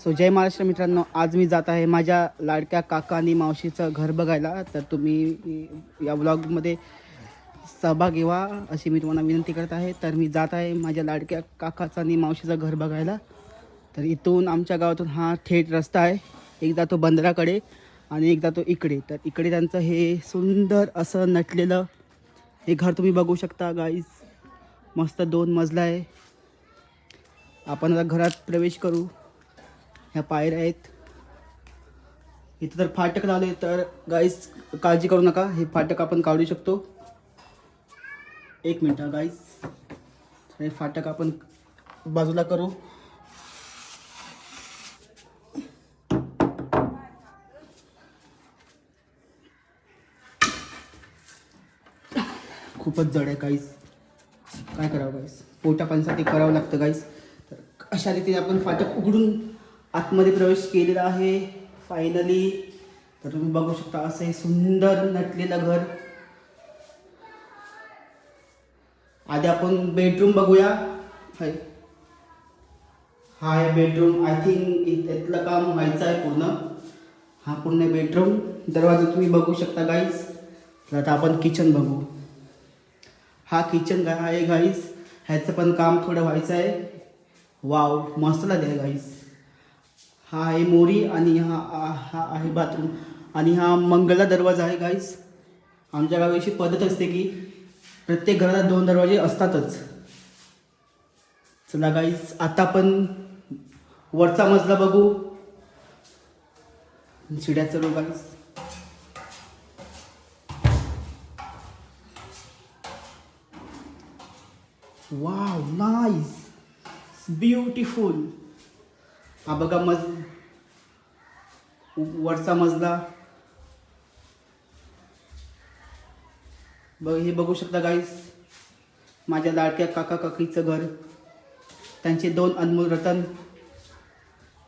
So जय महाराष्ट्र मित्रांनो, आज मी जात आहे माझ्या लाडक्या काका आणि मावशीचं घर बघायला. तर तुम्ही या व्लॉगमध्ये सहभागी व्हा अशी मी तुम्हाला विनंती करत आहे. तर मी जात आहे माझ्या लाडक्या काकाचं आणि मावशीचं घर बघायला. तर इथून आमच्या गावातून हा थेट रस्ता आहे. एक जातो बंदराकडे आणि एक जातो इकडे. तर इकडे त्यांचं हे सुंदर असं नटलेलं हे घर तुम्ही बघू शकता गाईज. मस्त 2 मजला आहे. आपण आता घरात प्रवेश करू. ह्या पायऱ्या आहेत. इथं तर फाटक लावले, तर गाईज काळजी करू नका, हे फाटक आपण काढू शकतो. 1 मिनिट गाईज, हे फाटक आपण बाजूला करू. खूपच जड आहे गाईज, काय करावं गाईज, पोटापाण्यासाठी करावं लागतं गाईज. तर अशा रीतीने आपण फाटक उघडून आतमध्ये प्रवेश केलेला आहे फायनली. तर तुम्ही बघू शकता असं हे सुंदर नटलेलं घर. आधी आपण बेडरूम बघूया. हा आहे बेडरूम. आय थिंक इथलं काम व्हायचं आहे पूर्ण. हा पूर्ण बेडरूम. दरवाजा तुम्ही बघू शकता गाईज. तर आता आपण किचन बघू. हा किचन आहे गाईज. ह्याचं पण काम थोडं व्हायचं आहे. वाव, मस्त लागेल गाईज. हा आहे मोरी आणि हा आहे बाथरूम आणि हा मंगला दरवाजा आहे गाईज. आमच्या गावी अशी पद्धत असते की प्रत्येक घराला 2 दरवाजे असतातच. चला गाईज, आता आपण वरचा मजला बघू. शिड्या चढू गाईज. Wow, nice, beautiful. हा बघा वरचा मजला हे बघू शकता गाईज. माझ्या लाडक्या काका काकीचं घर, त्यांचे 2 अनमोल रतन.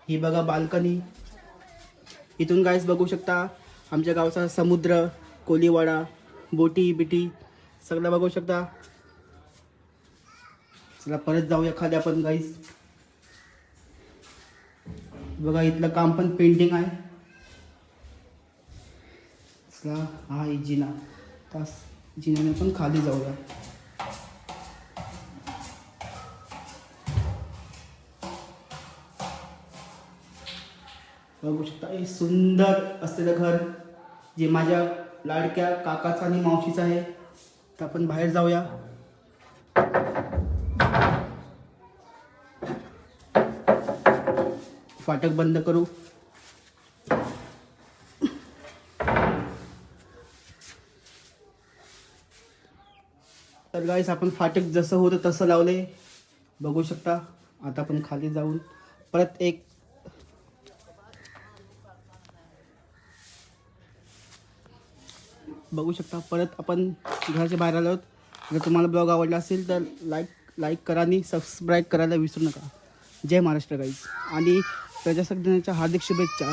ही बघा बाल्कनी. इथून गाईज बघू शकता आमच्या गावचा समुद्र, कोलीवाडा, बोटी बिटी सगळं बघू शकता. चला परत जाऊया खाली आपण गाईज. बघा इथलं काम पण पेंटिंग आहे. चला हा आहे जिना. तास जिन्याने पण खाली जाऊया. बघू शकता हे सुंदर असलेलं घर जे माझ्या लाडक्या काकाचं आणि मावशीचं आहे. तर आपण बाहेर जाऊया. फाटक बंद करू. तर गाईस आपण फाटक जसं होतं तसं लावले, बघू शकता. आता आपण खाली जाऊन परत एक बघू शकता. परत आपण घराच्या बाहेर आलो. जर तुम्हाला ब्लॉग आवडला असेल तर लाईक करा आणि सबस्क्राईब करायला विसरू नका. जय महाराष्ट्र गाईस आणि प्रजासत्ताक दिनाच्या हार्दिक शुभेच्छा.